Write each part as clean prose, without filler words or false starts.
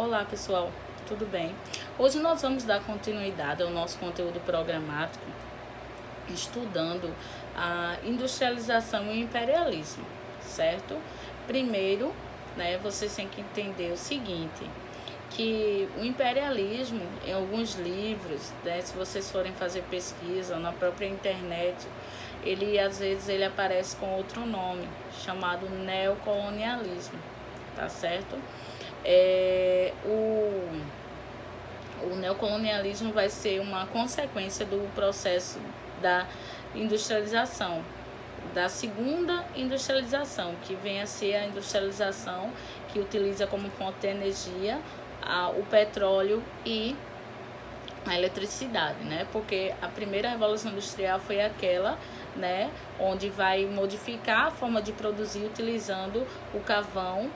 Olá pessoal, tudo bem? Hoje nós vamos dar continuidade ao nosso conteúdo programático, estudando a industrialização e o imperialismo, certo? Primeiro, vocês têm que entender o seguinte, que o imperialismo, em alguns livros, se vocês forem fazer pesquisa na própria internet, às vezes ele aparece com outro nome, chamado neocolonialismo, tá certo? O neocolonialismo vai ser uma consequência do processo da industrialização, da segunda industrialização, que vem a ser a industrialização que utiliza como fonte de energia o petróleo e a eletricidade, Porque a primeira revolução industrial foi aquela, onde vai modificar a forma de produzir utilizando o carvão,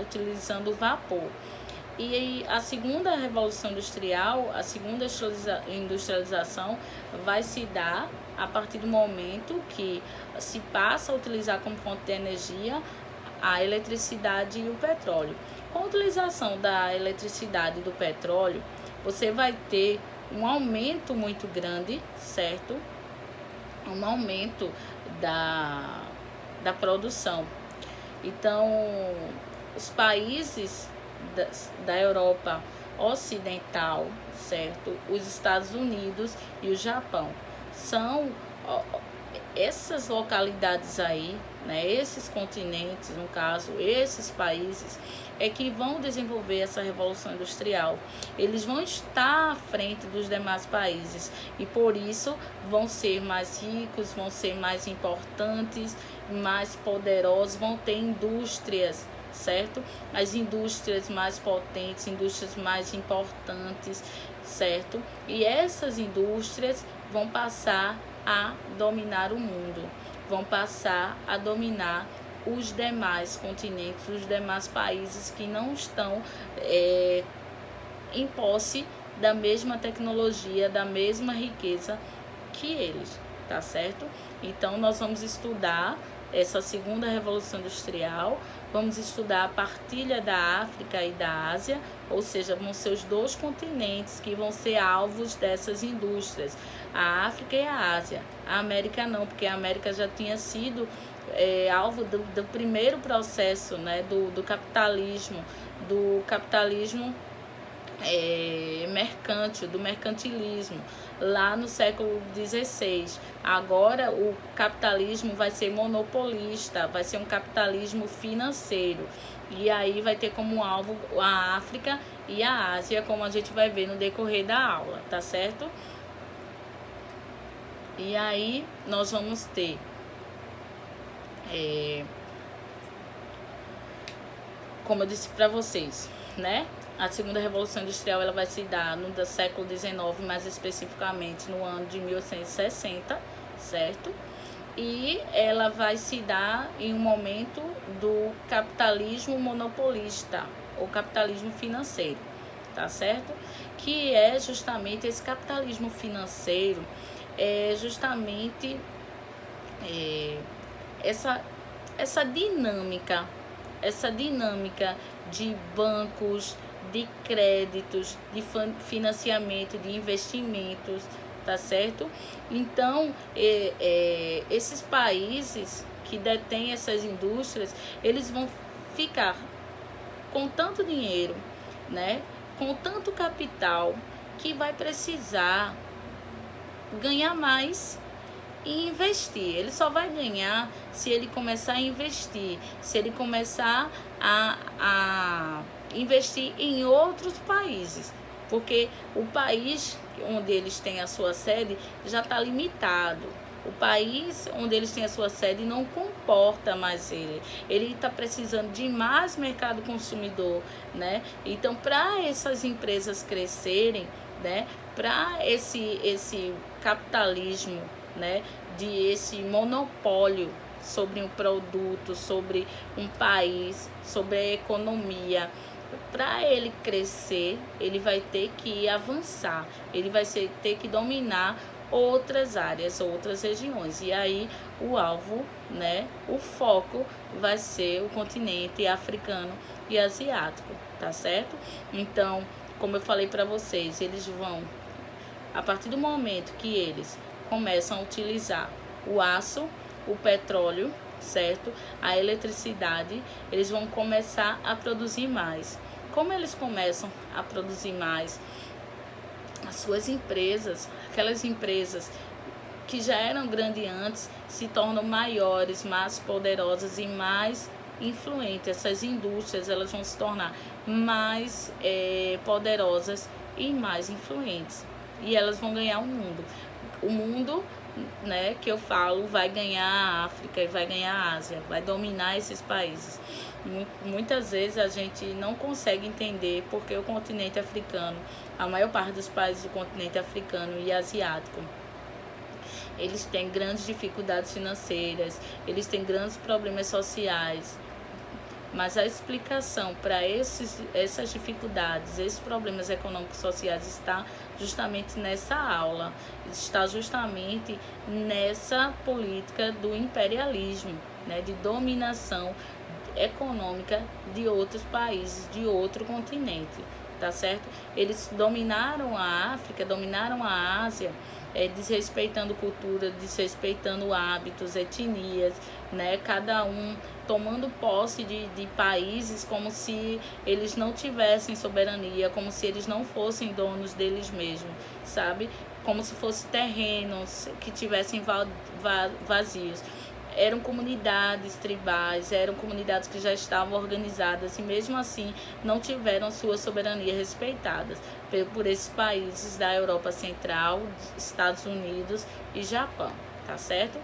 utilizando o vapor. E a segunda revolução industrial, a segunda industrialização vai se dar a partir do momento que se passa a utilizar como fonte de energia a eletricidade e o petróleo. Com a utilização da eletricidade e do petróleo, você vai ter um aumento muito grande, certo? Um aumento da produção. Então, os países da Europa Ocidental, certo? Os Estados Unidos e o Japão são essas localidades aí, esses continentes, no caso, esses países, é que vão desenvolver essa revolução industrial. Eles vão estar à frente dos demais países e por isso vão ser mais ricos, vão ser mais importantes, mais poderosos, vão ter indústrias, certo? As indústrias mais potentes, indústrias mais importantes, certo? E essas indústrias vão passar a dominar o mundo, vão passar a dominar os demais continentes, os demais países que não estão em posse da mesma tecnologia, da mesma riqueza que eles, tá certo? Então, nós vamos estudar essa segunda revolução industrial, vamos estudar a partilha da África e da Ásia, ou seja, vão ser os dois continentes que vão ser alvos dessas indústrias, a África e a Ásia. A América não, porque a América já tinha sido alvo do primeiro processo, do capitalismo, mercântil, do mercantilismo, lá no século XVI. Agora o capitalismo vai ser monopolista, vai ser um capitalismo financeiro. E aí vai ter como alvo a África e a Ásia, como a gente vai ver no decorrer da aula, tá certo? E aí nós vamos ter como eu disse para vocês, a segunda revolução industrial ela vai se dar no século XIX, mais especificamente no ano de 1860, certo? E ela vai se dar em um momento do capitalismo monopolista, ou capitalismo financeiro, tá certo? Que é justamente esse capitalismo financeiro, justamente essa dinâmica de bancos, de créditos, de financiamento, de investimentos, tá certo? Então, esses países que detêm essas indústrias, eles vão ficar com tanto dinheiro, com tanto capital, que vai precisar ganhar mais e investir. Ele só vai ganhar se ele começar a investir, se ele começar a investir em outros países, porque o país onde eles têm a sua sede já está limitado. O país onde eles têm a sua sede não comporta mais ele está precisando de mais mercado consumidor, Então, para essas empresas crescerem, para esse capitalismo, de esse monopólio sobre um produto, sobre um país, sobre a economia, para ele crescer, ele vai ter que avançar, ele vai ter que dominar outras áreas, outras regiões. E aí o alvo, o foco vai ser o continente africano e asiático, tá certo? Então, como eu falei para vocês, eles vão, a partir do momento que eles começam a utilizar o aço, o petróleo, certo? A eletricidade, eles vão começar a produzir mais. Como eles começam a produzir mais, as suas empresas, aquelas empresas que já eram grandes antes, se tornam maiores, mais poderosas e mais influentes. Essas indústrias, elas vão se tornar mais poderosas e mais influentes. E elas vão ganhar o mundo. O mundo, né, que eu falo, vai ganhar a África e vai ganhar a Ásia, vai dominar esses países. Muitas vezes a gente não consegue entender porque o continente africano, a maior parte dos países do continente africano e asiático, eles têm grandes dificuldades financeiras, eles têm grandes problemas sociais. Mas a explicação para essas dificuldades, esses problemas econômicos e sociais está justamente nessa aula, está justamente nessa política do imperialismo, né, de dominação econômica de outros países, de outro continente, tá certo? Eles dominaram a África, dominaram a Ásia, desrespeitando cultura, desrespeitando hábitos, etnias, né? Cada um tomando posse de países como se eles não tivessem soberania, como se eles não fossem donos deles mesmos, sabe? Como se fossem terrenos que tivessem vazios. Eram comunidades tribais, eram comunidades que já estavam organizadas e mesmo assim não tiveram sua soberania respeitada por esses países da Europa Central, Estados Unidos e Japão, tá certo?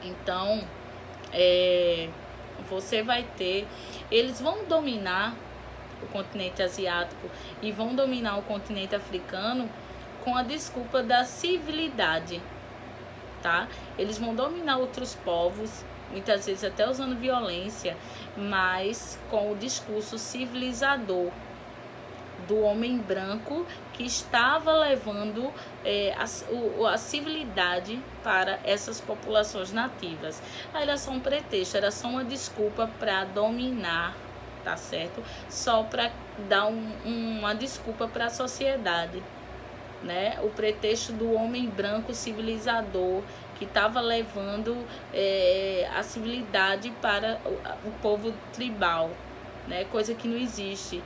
Então, você vai ter, eles vão dominar o continente asiático e vão dominar o continente africano com a desculpa da civilidade, tá? Eles vão dominar outros povos, muitas vezes até usando violência, mas com o discurso civilizador do homem branco que estava levando a civilidade para essas populações nativas. Aí era só um pretexto, era só uma desculpa para dominar, tá certo? Só para dar uma desculpa para a sociedade, né? O pretexto do homem branco civilizador que estava levando a civilidade para o povo tribal, né? Coisa que não existe.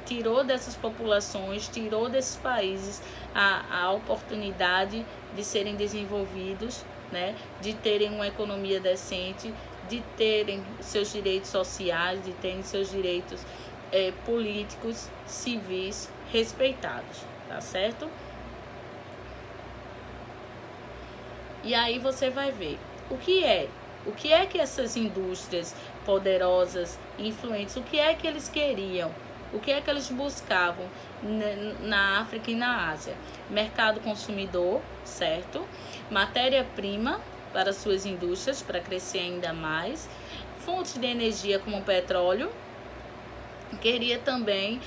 Tirou dessas populações, tirou desses países a oportunidade de serem desenvolvidos, né? De terem uma economia decente, de terem seus direitos sociais, de terem seus direitos políticos, civis respeitados, tá certo? E aí você vai ver o que é que essas indústrias poderosas, influentes, o que é que eles queriam, o que é que eles buscavam na África e na Ásia? Mercado consumidor, certo? Matéria-prima para suas indústrias, para crescer ainda mais, fontes de energia como o petróleo. Queria também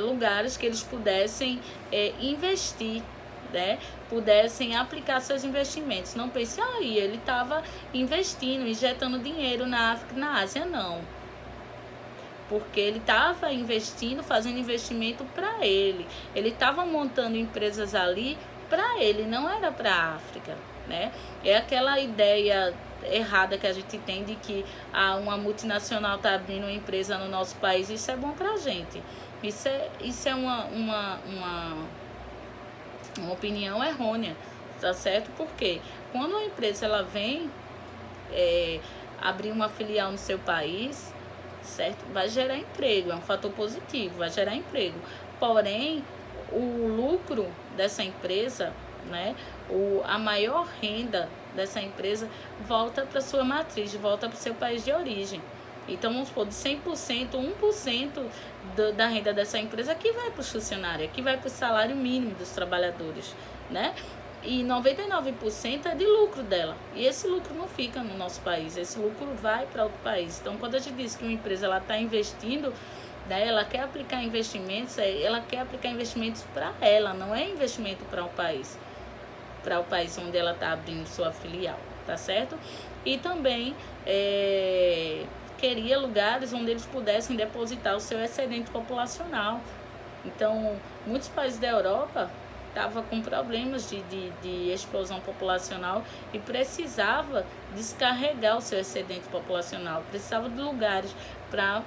lugares que eles pudessem investir, né? Pudessem aplicar seus investimentos. Não pense, ele estava investindo, injetando dinheiro na África e na Ásia, não. Porque ele estava investindo, fazendo investimento para ele. Ele estava montando empresas ali para ele, não era para a África, né? É aquela ideia errada que a gente tem de que uma multinacional está abrindo uma empresa no nosso país, isso é bom para a gente. Isso é uma opinião errônea, tá certo? Porque quando a empresa ela vem abrir uma filial no seu país, certo? Vai gerar emprego, é um fator positivo, vai gerar emprego. Porém, o lucro dessa empresa, né? A maior renda dessa empresa volta para sua matriz, volta para o seu país de origem. Então, vamos supor, de 100%, 1% da renda dessa empresa que vai para os funcionários, que vai para o salário mínimo dos trabalhadores, né? E 99% é de lucro dela. E esse lucro não fica no nosso país, esse lucro vai para outro país. Então, quando a gente diz que uma empresa está investindo, né, ela quer aplicar investimentos, ela quer aplicar investimentos para ela, não é investimento para o país onde ela está abrindo sua filial, tá certo? E também queria lugares onde eles pudessem depositar o seu excedente populacional. Então, muitos países da Europa estavam com problemas de explosão populacional e precisava descarregar o seu excedente populacional, precisava de lugares para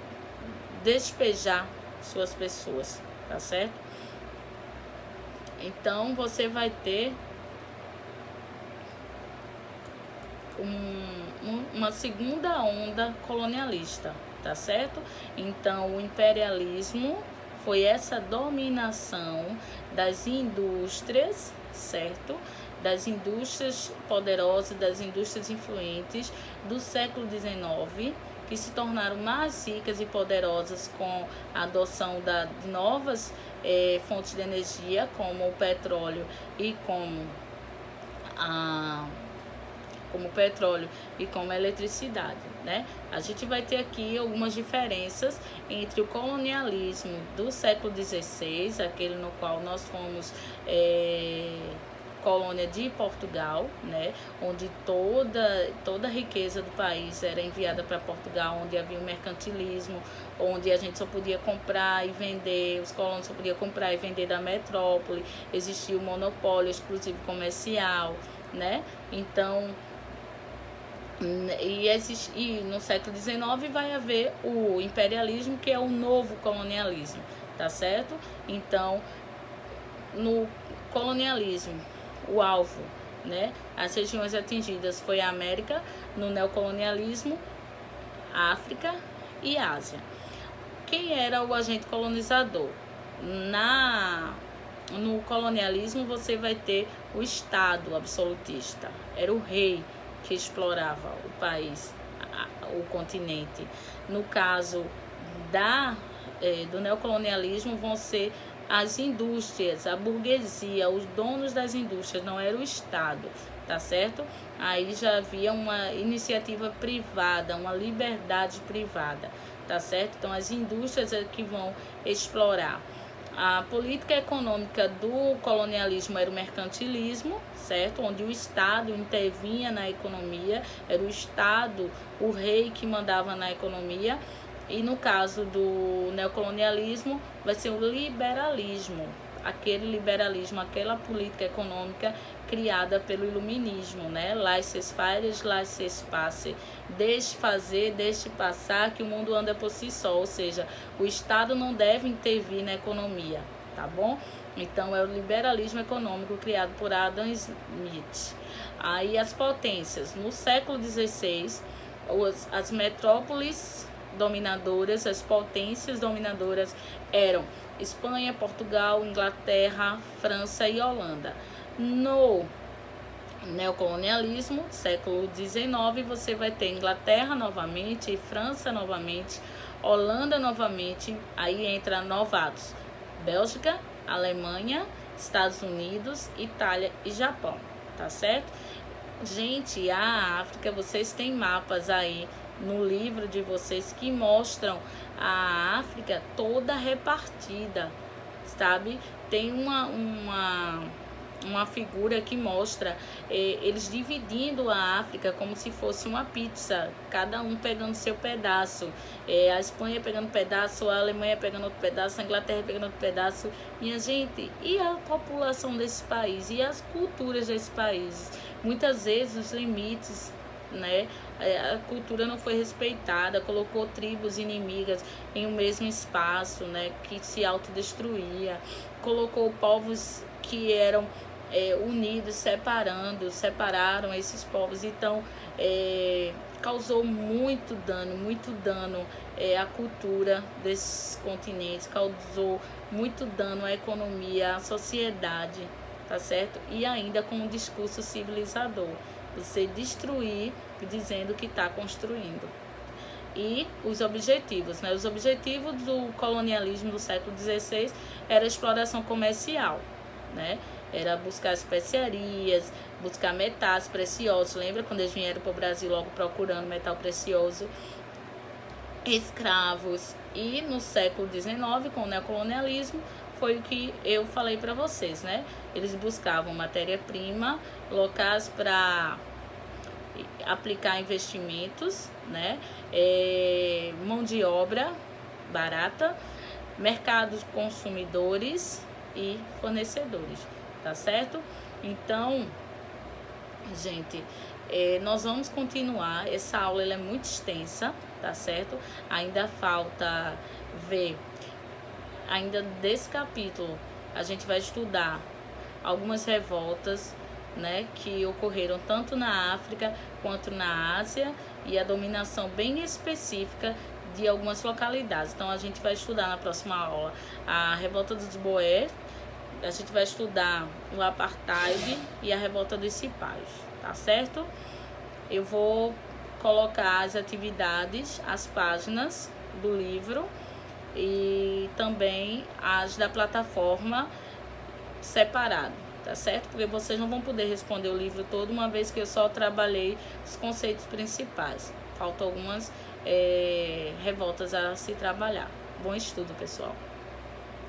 despejar suas pessoas, tá certo? Então, você vai ter uma segunda onda colonialista, tá certo? Então, o imperialismo foi essa dominação das indústrias, certo? Das indústrias poderosas, das indústrias influentes do século XIX, que se tornaram mais ricas e poderosas com a adoção de novas fontes de energia, como o petróleo e como a eletricidade, né? A gente vai ter aqui algumas diferenças entre o colonialismo do século XVI, aquele no qual nós fomos colônia de Portugal, né? Onde toda a riqueza do país era enviada para Portugal, onde havia o mercantilismo, onde a gente só podia comprar e vender, os colonos só podiam comprar e vender da metrópole, existia o monopólio exclusivo comercial, né? Então, e no século XIX vai haver o imperialismo, que é o novo colonialismo, tá certo? Então, no colonialismo, o alvo, né? As regiões atingidas foi a América, no neocolonialismo, África e Ásia. Quem era o agente colonizador? No colonialismo você vai ter o Estado absolutista, era o rei que explorava o país, o continente. No caso do neocolonialismo vão ser as indústrias, a burguesia, os donos das indústrias, não era o Estado, tá certo? Aí já havia uma iniciativa privada, uma liberdade privada, tá certo? Então as indústrias é que vão explorar. A política econômica do colonialismo era o mercantilismo, certo? Onde o Estado intervinha na economia, era o Estado, o rei que mandava na economia. E no caso do neocolonialismo, vai ser o liberalismo, aquele liberalismo, aquela política econômica criada pelo iluminismo, né? Laissez-faire, laissez-passer, deixe fazer, deixe passar, que o mundo anda por si só, ou seja, o Estado não deve intervir na economia, tá bom? Então é o liberalismo econômico criado por Adam Smith. Aí as potências, no século XVI, as metrópoles dominadoras, as potências dominadoras eram Espanha, Portugal, Inglaterra, França e Holanda. No neocolonialismo, século XIX, você vai ter Inglaterra novamente, França novamente, Holanda novamente, aí entra novatos, Bélgica, Alemanha, Estados Unidos, Itália e Japão, tá certo? Gente, a África, vocês têm mapas aí no livro de vocês que mostram a África toda repartida, sabe? Tem uma figura que mostra eles dividindo a África como se fosse uma pizza, cada um pegando seu pedaço, a Espanha pegando pedaço, a Alemanha pegando outro pedaço, a Inglaterra pegando outro pedaço. Minha gente, e a população desse país, e as culturas desses países? Muitas vezes os limites, né? A cultura não foi respeitada, colocou tribos inimigas em um mesmo espaço, né? Que se autodestruía, colocou povos que eram unidos, separaram esses povos. Então causou muito dano à cultura desses continentes, causou muito dano à economia, à sociedade, tá certo? E ainda com um discurso civilizador, você destruir dizendo que está construindo. E os objetivos, né? Os objetivos do colonialismo do século XVI era a exploração comercial, né? Era buscar especiarias, buscar metais preciosos. Lembra quando eles vieram para o Brasil logo procurando metal precioso? Escravos. E no século XIX, com o neocolonialismo, foi o que eu falei para vocês, né? Eles buscavam matéria-prima, locais para aplicar investimentos, né? Mão de obra barata, mercados consumidores e fornecedores, tá certo? Então, gente, nós vamos continuar. Essa aula ela é muito extensa, tá certo? Ainda falta ver, ainda desse capítulo, a gente vai estudar algumas revoltas, né, que ocorreram tanto na África quanto na Ásia e a dominação bem específica de algumas localidades. Então a gente vai estudar na próxima aula a revolta dos Boer, a gente vai estudar o apartheid e a revolta dos cipais, tá certo? Eu vou colocar as atividades, as páginas do livro e também as da plataforma separado, tá certo? Porque vocês não vão poder responder o livro todo, uma vez que eu só trabalhei os conceitos principais. Faltam algumas revoltas a se trabalhar. Bom estudo, pessoal!